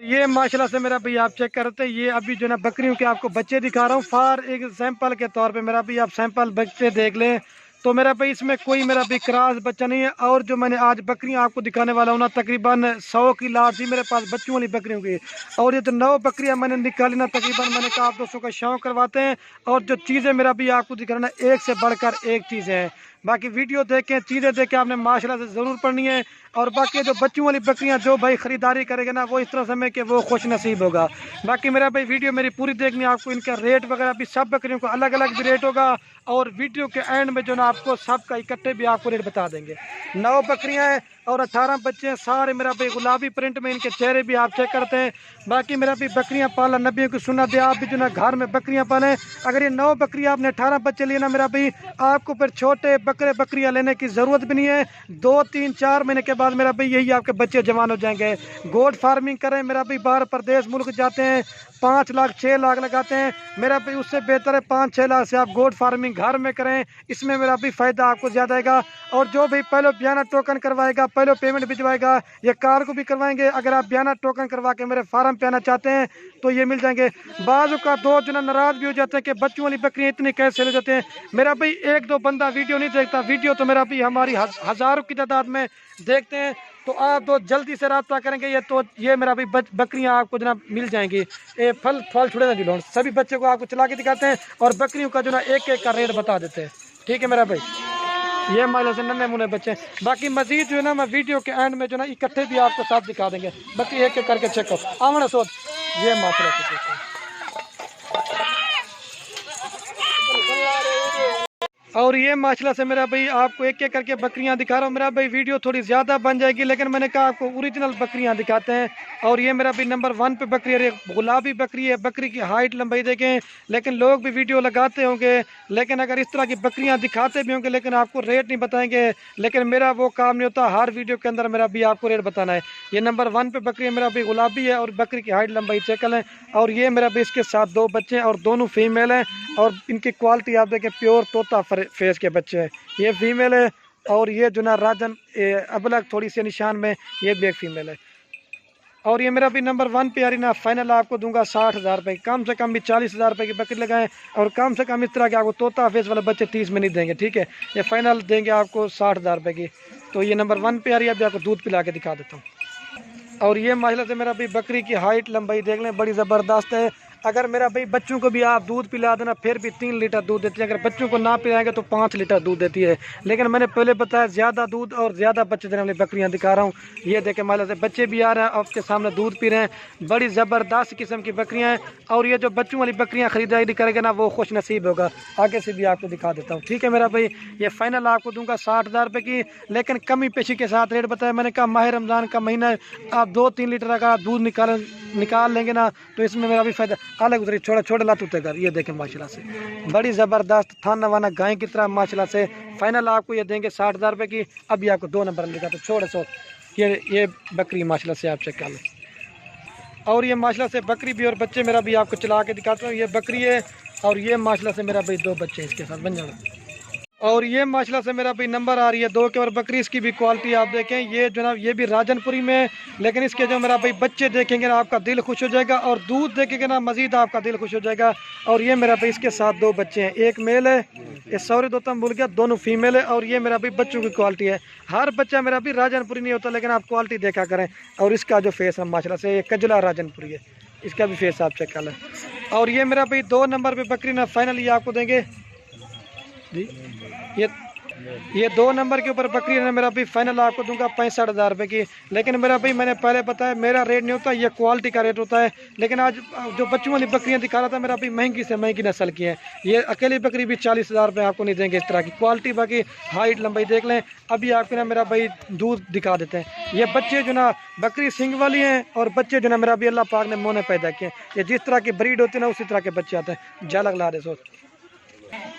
ये माशाल्लाह से मेरा भाई आप चेक करते हैं, ये अभी जो ना बकरियों के आपको बच्चे दिखा रहा हूँ फॉर एक सैंपल के तौर पे। मेरा भाई आप सैंपल बच्चे देख लें तो मेरा भाई इसमें कोई मेरा भाई क्रॉस बच्चा नहीं है। और जो मैंने आज बकरियां आपको दिखाने वाला हूँ ना, तकरीबन 100 की लाट थी मेरे पास बच्चों वाली बकरियों की। और ये जो 9 बकरियां मैंने निकाली ना, तकरीबन मैंने कहा आप दोस्तों का शौक करवाते हैं। और जो चीज़ें मेरा भाई आपको दिखाना, एक से बढ़कर एक चीज़ें हैं। बाकी वीडियो देखें, चीज़ें देखें, आपने माशाल्लाह से ज़रूर पढ़नी है। और बाकी जो बच्चों वाली बकरियां जो भाई ख़रीदारी करेगा ना, वो इस तरह समय कि वो खुश नसीब होगा। बाकी मेरा भाई वीडियो मेरी पूरी देखनी है, आपको इनका रेट वगैरह भी सब बकरियों का अलग अलग भी रेट होगा। और वीडियो के एंड में जो ना आपको सबका इकट्ठे भी आपको रेट बता देंगे। 9 बकरियां हैं और 18 बच्चे हैं, सारे मेरा भाई गुलाबी प्रिंट में, इनके चेहरे भी आप चेक करते हैं। बाकी मेरा भी बकरियां पालना नबियों की सुन्नत है, आप भी जो ना घर में बकरियां पालें। अगर ये 9 बकरियां आपने 18 बच्चे लिए ना मेरा भाई, आपको फिर छोटे बकरियां लेने की ज़रूरत भी नहीं है। 2, 3, 4 महीने के बाद मेरा भाई यही आपके बच्चे जवान हो जाएंगे। गोट फार्मिंग करें मेरा भाई, बाहर प्रदेश मुल्क जाते हैं 5 लाख 6 लाख लगाते हैं मेरा भाई, उससे बेहतर है 5-6 लाख से आप गोट फार्मिंग घर में करें। इसमें मेरा भी फ़ायदा आपको ज़्यादा आएगा। और जो भी पहले बयाना टोकन करवाएगा, पहले पेमेंट भिजवाएगा, ये कार को भी करवाएंगे। अगर आप बयाना टोकन करवा के मेरे फार्म पे आना चाहते हैं तो ये मिल जाएंगे। बाजू का 2 जना नाराज़ भी हो जाते हैं कि बच्चों वाली बकरियाँ इतनी कैसे ले जाते हैं। मेरा भाई 1-2 बंदा वीडियो नहीं देखता, वीडियो तो मेरा भाई हमारी हज़ारों की तादाद में देखते हैं। तो आप तो जल्दी से रब्ता करेंगे, ये मेरा भाई बकरियां आपको जनाब मिल जाएंगी। ये फल छुड़े ना दिलो, सभी बच्चे को आपको चला के दिखाते हैं और बकरियों का जो ना एक का रेट बता देते हैं। ठीक है मेरा भाई, ये माला से नन्हे मुन्ने बच्चे। बाकी मजीद जो है ना मैं वीडियो के एंड में जो ना इकट्ठे भी आपको साथ दिखा देंगे। बाकी एक करके चेक करो आमना सोच, ये मात्रा से और ये माशाल्लाह से मेरा भाई आपको एक करके बकरियां दिखा रहा हूँ। मेरा भाई वीडियो थोड़ी ज़्यादा बन जाएगी, लेकिन मैंने कहा आपको ओरिजिनल बकरियां दिखाते हैं। और ये मेरा भाई नंबर 1 पे बकरी है, गुलाबी बकरी है। बकरी की हाइट लंबाई देखें, लेकिन लोग भी वीडियो लगाते होंगे, लेकिन अगर इस तरह की बकरियाँ दिखाते भी होंगे लेकिन आपको रेट नहीं बताएंगे। लेकिन मेरा वो काम नहीं होता, हर वीडियो के अंदर मेरा भी आपको रेट बताना है। ये नंबर 1 पे बकरी है, मेरा भाई गुलाबी है और बकरी की हाइट लंबाई चेक है। और ये मेरा भाई इसके साथ 2 बच्चे हैं और दोनों फीमेल हैं। और इनकी क्वालिटी आप देखें, प्योर तोता फेस के बच्चे हैं। ये फीमेल है और ये जो ना राजन अबलग थोड़ी सी निशान में, ये भी एक फीमेल है। और ये मेरा भी नंबर 1 पे यारी ना फाइनल आपको दूंगा 60,000 रुपये। कम से कम भी 40,000 रुपये की बकरी लगाएं और कम से कम इस तरह के आपको तोता फेस वाले बच्चे 30 में नहीं देंगे। ठीक है, ये फाइनल देंगे आपको 60,000 रुपये की। तो ये नंबर 1 पे यारी, अभी आपको दूध पिला के दिखा देता हूँ। और ये माशाल्लाह से मेरा भी बकरी की हाइट लंबाई देख लें, बड़ी ज़बरदस्त है। अगर मेरा भाई बच्चों को भी आप दूध पिला देना फिर भी 3 लीटर दूध देती है। अगर बच्चों को ना पिलाएंगे तो 5 लीटर दूध देती है। लेकिन मैंने पहले बताया ज़्यादा दूध और ज़्यादा बच्चे देने वाली बकरियां दिखा रहा हूँ। ये देखें माला से बच्चे भी आ रहे हैं, आपके सामने दूध पी रहे हैं। बड़ी ज़बरदस्त किस्म की बकरियाँ हैं। और ये जो बच्चों वाली बकरियाँ खरीदारी करेंगे ना, वो खुश नसीब होगा। आगे से भी आपको दिखा देता हूँ। ठीक है मेरा भाई, ये फाइनल आपको दूंगा 60,000 रुपये की, लेकिन कमी पेशी के साथ रेट बताया। मैंने कहा माह रमज़ान का महीना है, आप 2-3 लीटर का दूध निकाल लेंगे ना, तो इसमें मेरा भी फ़ायदा। अलग उतरी छोटा छोटा लात उतरे कर, ये देखें माशाल्लाह से बड़ी ज़बरदस्त थाना वाना गाय की तरह माशाल्लाह से। फाइनल आपको ये देंगे 60,000 रुपये की। अभी आपको 2 नंबर लिखा तो छोड़े सो ये बकरी माशाल्लाह से आप चेक कर लें। और ये माशाल्लाह से बकरी भी और बच्चे मेरा भी आपको चला के दिखाता हूँ। ये बकरी है और ये माशाल्लाह से मेरा भाई 2 बच्चे इसके साथ बन जाना। और ये माशाल्लाह से मेरा भाई नंबर आ रही है 2 के। और बकरी इसकी भी क्वालिटी आप देखें, ये जनाब ये भी राजनपुरी में, लेकिन इसके जो मेरा भाई बच्चे देखेंगे ना आपका दिल खुश हो जाएगा और दूध देखेंगे ना मज़ीद आपका दिल खुश हो जाएगा। और ये मेरा भाई इसके साथ 2 बच्चे हैं, एक मेल है, ये सॉरी दोस्तों भूल गया, दोनों फीमेल है। और ये मेरा भाई बच्चों की क्वालिटी है। हर बच्चा मेरा भी राजनपुरी नहीं होता, लेकिन आप क्वालिटी देखा करें। और इसका जो फेस है माशाल्लाह से, ये कजला राजनपुरी है, इसका भी फेस आप चेक कर लें। और ये मेरा भाई 2 नंबर पर बकरी ना फाइनली आपको देंगे जी। ये 2 नंबर के ऊपर बकरी है मेरा भाई फाइनल आपको दूंगा 65,000 रुपये की। लेकिन मेरा भाई मैंने पहले बताया मेरा रेट नहीं होता, ये क्वालिटी का रेट होता है। लेकिन आज जो बच्चों वाली बकरियां दिखा रहा था मेरा भाई महंगी से महंगी नस्ल की है। ये अकेली बकरी भी 40,000 रुपये आपको नहीं देंगे इस तरह की क्वालिटी। बाकी हाइट लंबाई देख लें। अभी आपको ना मेरा भाई दूध दिखा देते हैं। ये बच्चे जो ना बकरी सिंग वाली हैं और बच्चे जो ना मेरा भाई अल्लाह पाक ने मोने पैदा किए। ये जिस तरह की ब्रीड होती है ना, उसी तरह के बच्चे आते हैं। झलक ला दे सोच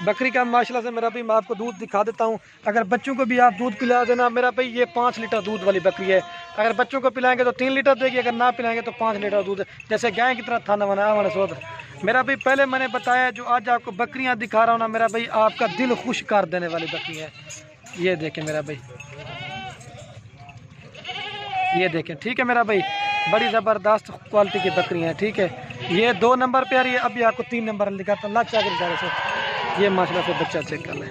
बकरी का माशाल्लाह से मेरा भाई मैं आपको दूध दिखा देता हूँ। अगर बच्चों को भी आप दूध पिला देना मेरा भाई, ये 5 लीटर दूध वाली बकरी है। अगर बच्चों को पिलाएंगे तो 3 लीटर देगी, अगर ना पिलाएंगे तो 5 लीटर दूध, जैसे गाय की तरह थाना बना मैंने सोच मेरा भाई। पहले मैंने बताया जो आज आपको बकरियाँ दिखा रहा हूँ ना मेरा भाई, आपका दिल खुश कर देने वाली बकरी है। ये देखें मेरा भाई, ये देखें। ठीक है मेरा भाई, बड़ी ज़बरदस्त क्वालिटी की बकरियाँ हैं, ठीक है। ये 2 नंबर पे आ रही है। अभी आपको 3 नंबर दिखाता हूँ। ला चाकर से ये माशाल्लाह से बच्चा चेक कर लें।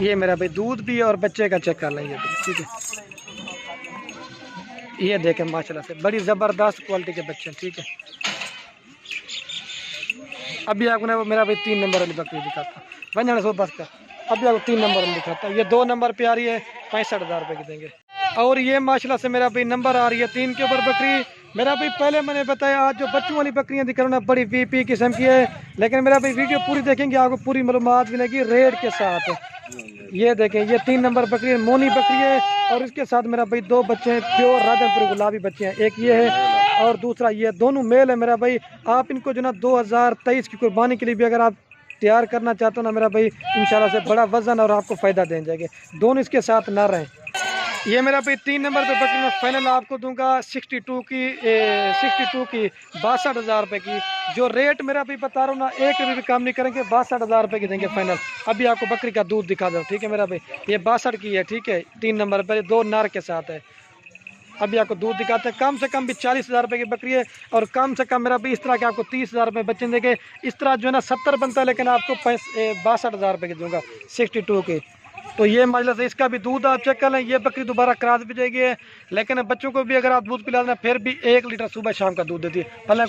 ये मेरा भाई दूध भी है और बच्चे का चेक कर लें, ये ठीक है। ये देखें माशाल्लाह से बड़ी ज़बरदस्त क्वालिटी के बच्चे हैं, ठीक है। अभी आपको मेरा भाई 3 नंबर वाली बकरी दिखाता हूँ। बंजाना सो बस का। अभी आपको 3 नंबर वाली दिखाता हूँ। ये 2 नंबर पे आ रही है, 65,000 रुपये की देंगे। और ये माशाल्लाह से मेरा भाई नंबर आ रही है 3 के ऊपर बकरी। मेरा भाई पहले मैंने बताया आज जो बच्चों वाली बकरियां दिखा रहा हूँ बड़ी वीपी किस्म की है, लेकिन मेरा भाई वीडियो पूरी देखेंगे आपको पूरी मालूमात मिलेगी रेट के साथ। ये देखें, ये 3 नंबर बकरी है, मोनी बकरी है। और इसके साथ मेरा भाई 2 बच्चे हैं, प्योर राजनपुरी गुलाबी बच्चे हैं। एक ये है और दूसरा ये, दोनों मेल है मेरा भाई। आप इनको जो ना 2023 की कुर्बानी के लिए भी अगर आप तैयार करना चाहते हो ना मेरा भाई, इंशाल्लाह से बड़ा वजन और आपको फ़ायदा दे जाएंगे। दोनों इसके साथ ना रहें। ये मेरा भाई 3 नंबर पे बकरी में फाइनल आपको दूंगा 62 की 62,000 रुपये की। जो रेट मेरा भी बता रहा हूँ ना, एक भी काम नहीं करेंगे, 62,000 रुपये की देंगे फाइनल। अभी आपको बकरी का दूध दिखा दो, ठीक है मेरा भाई। ये 62 की है, ठीक है। 3 नंबर पर 2 नार के साथ है। अभी आपको दूध दिखाते हैं। कम से कम भी 40,000 रुपये की बकरी है और कम से कम मेरा भी इस तरह के आपको 30,000 रुपये बच्चे देंगे। इस तरह जो है ना 70 बनता है, लेकिन आपको 62,000 रुपये की दूंगा 62 की। तो ये माजला से इसका भी दूध आप चेक कर लें। ये बकरी दोबारा क्रॉस भी जाएगी है, लेकिन बच्चों को भी अगर आप दूध पिला देना फिर भी 1 लीटर सुबह शाम का दूध देती है। पहले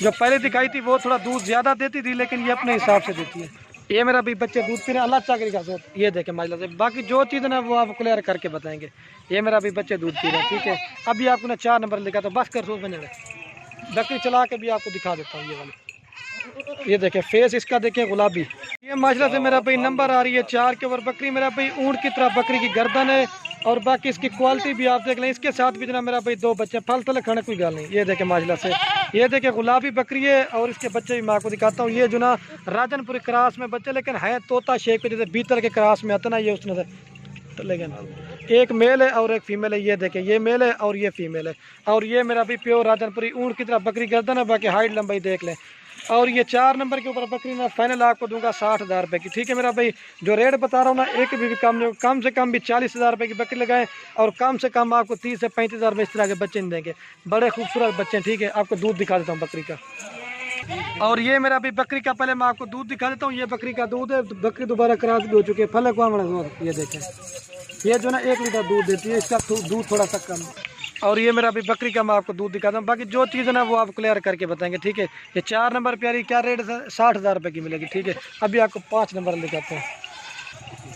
जो पहले दिखाई थी वो थोड़ा दूध ज़्यादा देती थी, लेकिन ये अपने हिसाब से देती है। ये मेरा भी बच्चे दूध पी रहे हैं, अल्लाह चाकरी का सोच। ये देखें माजला से, बाकी जो चीज़ ना वो आप क्लियर करके बताएंगे। ये मेरा भी बच्चे दूध पी रहे हैं, ठीक है। अभी आपको ना 4 नंबर लिखा, तो बस कर सोच बने बकरी चला के भी आपको दिखा देता हूँ। ये वाली ये देखें, फेस इसका देखें गुलाबी। ये माजला से मेरा भाई नंबर आ रही है 4 के ऊपर बकरी। मेरा भाई ऊँट की तरह बकरी की गर्दन है और बाकी इसकी क्वालिटी भी आप देख लें। इसके साथ भी जना मेरा भाई 2 बच्चे, फल तले खाने कोई गाल नहीं। ये देखें माजला से, ये देखें गुलाबी बकरी है और इसके बच्चे भी मैं आपको दिखाता हूँ। ये जो ना राजनपुरी क्रास में बच्चे, लेकिन है तोता शेख पे जैसे बीतर के क्रास में आता ना, ये उसने तो लेकिन एक मेल है और एक फीमेल है। ये देखें, ये मेल है और ये फीमेल है। और ये मेरा भी प्योर राजनपुरी ऊँट की तरह बकरी गर्दन है, बाकी हाइट लंबाई देख लें। और ये 4 नंबर के ऊपर बकरी मैं फाइनल आपको दूंगा 60,000 रुपये की, ठीक है मेरा भाई। जो रेट बता रहा हूँ ना, एक भी कम नहीं, कम से कम भी 40,000 रुपये की बकरी लगाएं और कम से कम आपको 30 से 35,000 रुपये इस तरह के बच्चे नहीं देंगे। बड़े खूबसूरत बच्चे, ठीक है। आपको दूध दिखा देता हूँ बकरी का। और ये मेरा भी बकरी का पहले मैं आपको दूध दिखा देता हूँ। ये बकरी का दूध है, बकरी दोबारा क्रॉस भी हो चुकी है। फल को ये देखें, ये जो ना 1 लीटर दूध देती है, इसका दूध थोड़ा सा कम। और ये मेरा भी बकरी का मैं आपको दूध दिखाता हूँ। बाकी जो चीज़ है ना वो आप क्लियर करके बताएंगे, ठीक है। ये 4 नंबर प्यारी क्या रेट है, 60,000 रुपये की मिलेगी, ठीक है। अभी आपको 5 नंबर दिखाते हैं।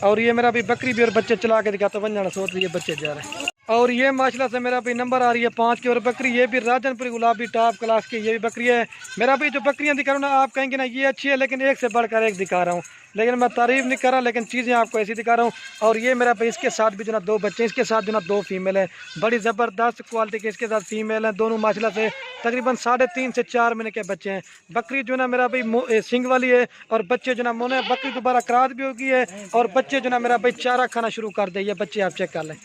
और ये मेरा भी बकरी भी और बच्चे चला के दिखाता हूँ। बन जाना सोच ये बच्चे जा रहे हैं। और ये माशाल्लाह से मेरा भी नंबर आ रही है 5 की और बकरी। ये भी राजनपुरी गुलाबी टॉप क्लास की ये भी बकरी है। मेरा भी जो बकरियाँ दिखा रहा हूँ ना, आप कहेंगे ना ये अच्छी है, लेकिन एक से बढ़कर एक दिखा रहा हूँ। लेकिन मैं तारीफ़ नहीं कर रहा, लेकिन चीज़ें आपको ऐसी दिखा रहा हूँ। और ये मेरा भाई इसके साथ भी जो ना 2 बच्चे, इसके साथ जो ना 2 फीमेल हैं, बड़ी ज़बरदस्त क्वालिटी के इसके साथ फीमेल हैं। दोनों माशाल्लाह से तकरीबन 3.5 से 4 महीने के बच्चे हैं। बकरी जो ना मेरा भाई सिंग वाली है और बच्चे जो ना मोने। बकरी दोबारा क्रास भी होगी है और बच्चे जो ना मेरा भाई चारा खाना शुरू कर दे। ये बच्चे आप चेक कर लें,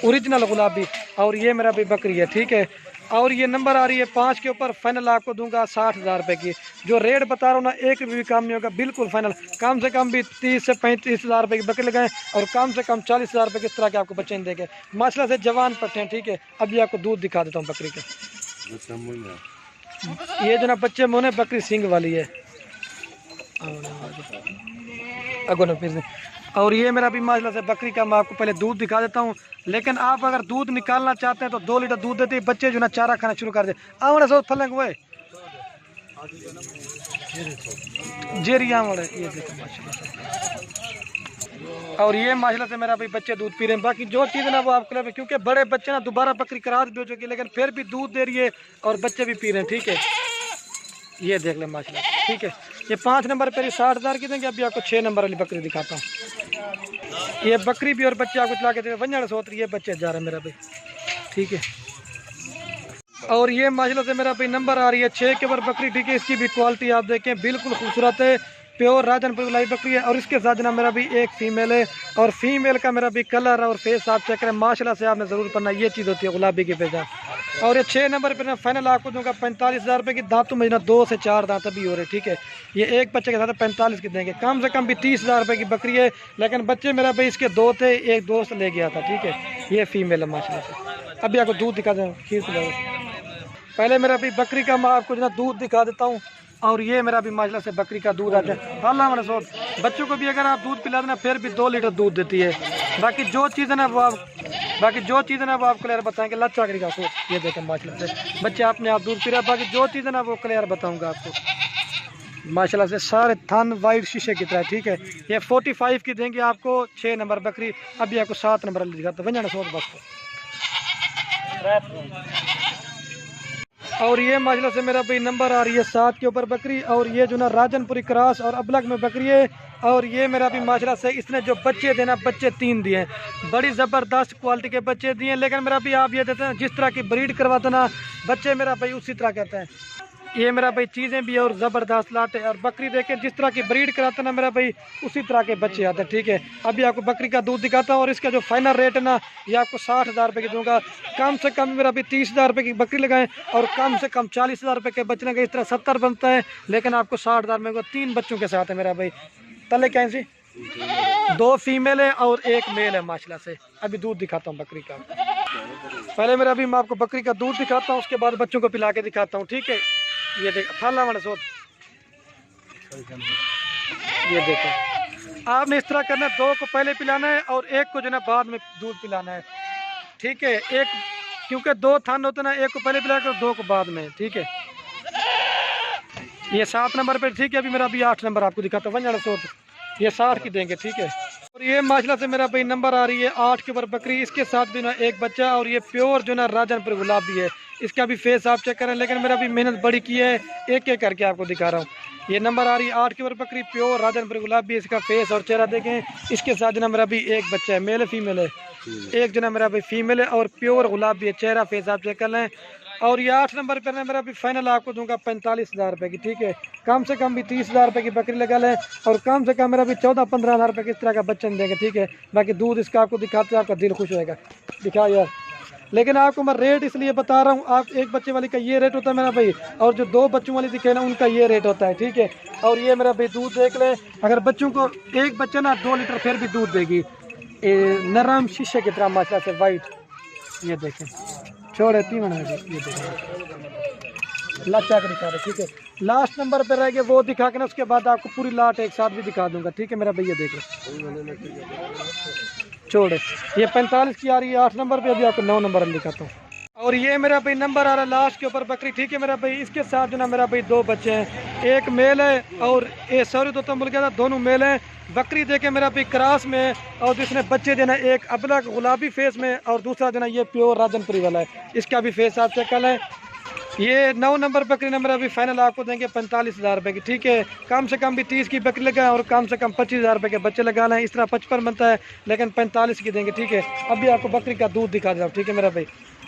ओरिजिनल गुलाबी। और ये मेरा भी बकरी है, ठीक है। और ये नंबर आ रही है 5 के ऊपर। फाइनल आपको दूंगा 60,000 रुपये की। जो रेट बता रहा हूँ ना, एक भी काम नहीं होगा, बिल्कुल फाइनल। कम से कम भी 30 से 35,000 रुपये की बकरी लगाएं और कम से कम 40,000 रुपये किस तरह के आपको बच्चे देंगे। माशाल्लाह से जवान पट्टे हैं, ठीक है। अभी आपको दूध दिखा देता हूँ बकरी का। ये जो ना बच्चे मोने बकरी सिंग वाली है। और ये मेरा भी माशाल्लाह से बकरी का मैं आपको पहले दूध दिखा देता हूँ। लेकिन आप अगर दूध निकालना चाहते हैं तो 2 लीटर दूध देते हैं। बच्चे जो ना चारा खाना शुरू कर दे। आवड़े सो फलेंगे वो जेरिया वाले, ये देखो माशाल्लाह। और ये माशाल्लाह से मेरा भी बच्चे दूध पी रहे हैं। बाकी जो चीज़ ना वो आपको, क्योंकि बड़े बच्चे ना दोबारा बकरी क्रास भी हो चुकी है, लेकिन फिर भी दूध दे रही है और बच्चे भी पी रहे हैं, ठीक है। ये देख लें माशाल्लाह, ठीक है। ये 5 नंबर पर 60,000 की देंगे। अभी आपको 6 नंबर वाली बकरी दिखाता हूँ। ये बकरी भी और बच्चे आपको चला के देंगे। वंजन सोच रही है, बच्चे जा रहे हैं मेरा भाई, ठीक है। और ये माशाल्लाह से मेरा भाई नंबर आ रही है 6 के ऊपर बकरी, ठीक है। इसकी भी क्वालिटी आप देखें, बिल्कुल खूबसूरत है, प्योर राजनपुर गुलाबी बकरी है। और इसके साथ ना मेरा भी एक फीमेल है और फीमेल का मेरा भी कलर और फेस आप चेक करें। माशाल्लाह से आपने ज़रूर पढ़ना, ये चीज़ होती है गुलाबी की पहचान। और ये 6 नंबर पे ना फाइनल आपको दूंगा 45,000 रुपये की। दांतों में ना 2 से 4 दांत अभी हो रहे, ठीक है। ये एक बच्चे के साथ 45 की देंगे, कम से कम भी 30,000 रुपये की बकरी है। लेकिन बच्चे मेरा भाई इसके 2 थे, एक दोस्त ले गया था, ठीक है। ये फीमेल है माशाल्लाह से। अभी आपको दूध दिखा दें, खीर पिला पहले मेरा भाई बकरी का मैं आपको जो ना दूध दिखा देता हूँ। और ये मेरा भी माशाल्लाह से बकरी का दूध आता है। अल्लाह मनसूर बच्चों को भी अगर आप दूध पिला देना फिर भी 2 लीटर दूध देती है। बाकी जो चीज़ है ना वो आपको क्लियर बताएंगे। लच्चा करेगा आपको, ये देखें माशाल्लाह से बच्चे अपने आप दूध पी रहा है। बाकी जो चीज़ है ना वो क्लियर बताऊंगा आपको। माशाल्लाह से सारे थन वाइट शीशे की तरह, ठीक है। ये 45 की देंगे आपको, 6 नंबर बकरी। अभी आपको 7 नंबर दिखाता वंजना सोच बस। और ये माशाल्लाह से मेरा भाई नंबर आ रही है 7 के ऊपर बकरी। और ये जो ना राजनपुरी क्रॉस और अबलग में बकरी है। और ये मेरा भी माशाल्लाह से इसने जो बच्चे देना, बच्चे 3 दिए हैं, बड़ी ज़बरदस्त क्वालिटी के बच्चे दिए हैं। लेकिन मेरा भी आप ये देते हैं जिस तरह की ब्रीड करवाते ना बच्चे, मेरा भाई उसी तरह कहते हैं। ये मेरा भाई चीज़ें भी और ज़बरदस्त लाट है। और बकरी देखे जिस तरह की ब्रीड कराते ना मेरा भाई उसी तरह के बच्चे आते हैं, ठीक है। अभी आपको बकरी का दूध दिखाता हूँ। और इसका जो फाइनल रेट है ना ये आपको 60,000 रुपये की दूंगा। कम से कम मेरा भी 30,000 रुपये की बकरी लगाएं और कम से कम 40,000 रुपये के बच्चे लगाए। इस तरह 70 बनता है, लेकिन आपको 60,000 में 3 बच्चों के साथ है मेरा भाई। तले कैसी 2 फीमेल है और 1 मेल है माशाल्लाह से। अभी दूध दिखाता हूँ बकरी का। पहले मेरा भी मैं आपको बकरी का दूध दिखाता हूँ, उसके बाद बच्चों को पिला के दिखाता हूँ, ठीक है। ये देख थाला वाला सोच, ये देखो आपने इस तरह करना है। 2 को पहले पिलाना है और 1 को जो ना बाद में दूध पिलाना है, ठीक है। एक क्योंकि 2 थान होते ना, 1 को पहले पिला कर 2 को बाद में, ठीक है। ये 7 नंबर पे, ठीक है। अभी मेरा भी 8 नंबर आपको दिखाता हूँ वंजना सोच। ये 60 की देंगे, ठीक है। और ये माशाल्लाह से मेरा भाई नंबर आ रही है 8 के ऊपर बकरी। इसके साथ भी ना 1 बच्चा। और ये प्योर जो ना राजनपुर गुलाबी है। इसका भी फेस आप चेक करें, लेकिन मेरा भी मेहनत बड़ी की है, एक एक करके आपको दिखा रहा हूँ। ये नंबर आ रही है 8 के ऊपर बकरी, प्योर राजनपुर गुलाबी। इसका फेस और चेहरा देखें। इसके साथ जो ना मेरा भी 1 बच्चा है, मेल है फीमेल है, एक जो ना मेरा भाई फीमेल है और प्योर गुलाबी है। चेहरा फेस आप चेक कर लें। और ये 8 नंबर पर मेरा भी फाइनल आपको दूंगा 45,000 रुपये की, ठीक है। कम से कम भी 30,000 रुपये की बकरी लगा लें और कम से कम मेरा भी 14-15,000 रुपये की इस तरह का बच्चन देंगे, ठीक है। बाकी दूध इसका आपको दिखाते हैं, आपका दिल खुश होएगा। दिखा यार, लेकिन आपको मैं रेट इसलिए बता रहा हूँ, आप 1 बच्चे वाली का ये रेट होता है मेरा भाई, और जो 2 बच्चों वाली दिखे ना उनका ये रेट होता है, ठीक है। और ये मेरा भाई दूध देख लें, अगर बच्चों को 1 बच्चा ना 2 लीटर फिर भी दूध देगी। नरम शीशे की तरह माशाल्लाह से वाइट, ये देखें छोड़े 3 मिनट, ये देखें लाचा का दिखा रहे, ठीक है। लास्ट नंबर पर रह गए वो दिखा के ना उसके बाद आपको पूरी लाट एक साथ भी दिखा दूंगा, ठीक है मेरा भैया। देख लो छोड़े, ये 45 की आ रही है 8 नंबर पे। अभी आपको 9 नंबर दिखाता हूँ। और ये मेरा भाई नंबर आ रहा है लास्ट के ऊपर बकरी, ठीक है मेरा भाई। इसके साथ जो ना मेरा भाई 2 बच्चे हैं, 1 मेल है और सॉरी 2 तो मिल गया था, दोनों मेल हैं। बकरी देखे मेरा भाई क्रॉस में, और जिसने बच्चे देना एक अबलग गुलाबी फेस में और दूसरा देना ये प्योर राजनपुरी वाला है। इसका भी फेस आप चेक कर लें। ये 9 नंबर बकरी नंबर अभी फाइनल आपको देंगे 45,000 रुपये की, ठीक है। कम से कम भी 30 की बकरी लगाएं और कम से कम 25,000 रुपये के बच्चे लगा लें। इस तरह 55 बनता है, लेकिन 45 की देंगे, ठीक है। अभी आपको बकरी का दूध दिखा देता हूँ, ठीक है मेरा भाई।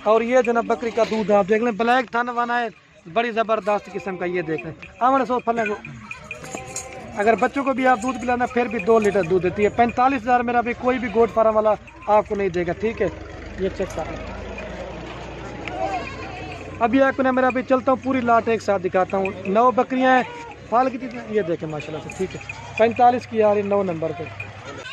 और ये जो ना बकरी का दूध आप देख लें, ब्लैक थान वाना है, बड़ी ज़बरदस्त किस्म का, ये देख लें। आमने सो फल को अगर बच्चों को भी आप दूध पिलाना फिर भी 2 लीटर दूध देती है। 45,000 मेरा भाई कोई भी गोट फार्म वाला आपको नहीं देगा, ठीक है। ये चेक कर लें। अभी आपको ना मेरा भाई चलता हूँ, पूरी लाट एक साथ दिखाता हूँ। 9 बकरियाँ हैं, फाल कितनी ये देखें माशाल्लाह से, ठीक है। 45 की आ रही 9 नंबर पे।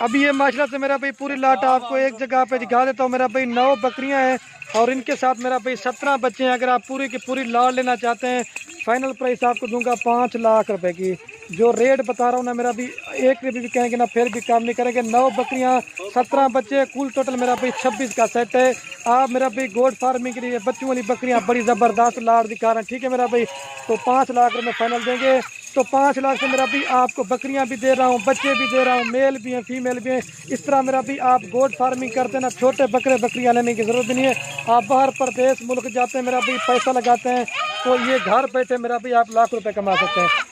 अभी ये माशाल्लाह से मेरा भाई पूरी लाट आपको एक जगह पे दिखा देता हूँ। मेरा भाई 9 बकरियाँ हैं और इनके साथ मेरा भाई 17 बच्चे हैं। अगर आप पूरी की पूरी लाट लेना चाहते हैं, फाइनल प्राइस आपको दूंगा 5 लाख रुपए की। जो रेट बता रहा हूँ ना मेरा भी, एक रुपये भी कहेंगे ना फिर भी काम नहीं करेंगे। 9 बकरियाँ 17 बच्चे, कुल टोटल मेरा भाई 26 का सेट है। आप मेरा भाई गोट फार्मिंग के लिए बच्चों वाली बकरियाँ बड़ी ज़बरदस्त लाट दिखा रहे हैं, ठीक है मेरा भाई। तो 5 लाख रुपये फाइनल देंगे। तो 5 लाख से मेरा भी आपको बकरियां भी दे रहा हूं, बच्चे भी दे रहा हूं, मेल भी हैं फीमेल भी हैं। इस तरह मेरा भी आप गोट फार्मिंग करते हैं ना, छोटे बकरे बकरियां लेने की ज़रूरत नहीं है। आप बाहर प्रदेश मुल्क जाते हैं मेरा भी, पैसा लगाते हैं, तो ये घर बैठे मेरा भी आप लाख रुपए कमा सकते हैं।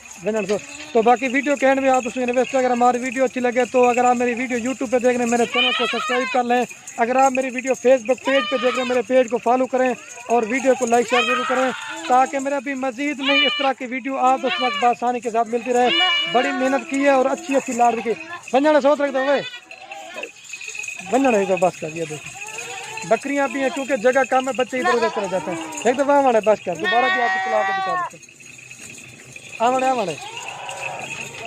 तो बाकी वीडियो के एंड में आप उसमें इन्वेस्ट, अगर हमारी वीडियो अच्छी लगे तो अगर आप मेरी वीडियो यूट्यूब पे देख रहे हैं मेरे चैनल को सब्सक्राइब कर लें। अगर आप मेरी वीडियो फेसबुक पेज पे देख रहे हैं मेरे पेज को फॉलो करें और वीडियो को लाइक शेयर जरूर करें, ताकि मेरा भी मजीद नहीं इस तरह की वीडियो आप उस वक्त आसानी के साथ मिलती रहे। बड़ी मेहनत की है और अच्छी अच्छी लाड़ की बंजाना सोच रख दो भाई, बंजाना बस कर, ये देखो बकरियां भी हैं, क्योंकि जगह कम है, बच्चे इधर उधर चले जाते हैं। एक दफा आवाने बस कर, दोबारा भी आपको चला के दिखा देते। आवाने आवाने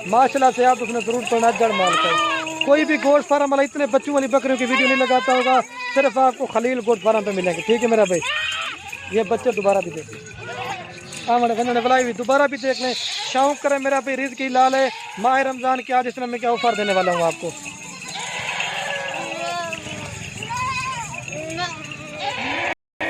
माशाल्लाह से आप उसने जरूर पढ़ना जड़ माल का। कोई भी गोश्त फार्म वाला इतने बच्चों वाली बकरियों की वीडियो नहीं लगाता होगा, सिर्फ आपको खलील गोश्त फार्म पे मिलेंगे। ठीक है मेरा भाई, ये बच्चे दोबारा भी देख लें, आवाने बनने वाला भी दोबारा भी देख लें। शौक करें मेरा भाई, रिज़्क़ ही लाल है। माह रमज़ान के आज इसमें मैं क्या ऑफर देने वाला हूँ आपको।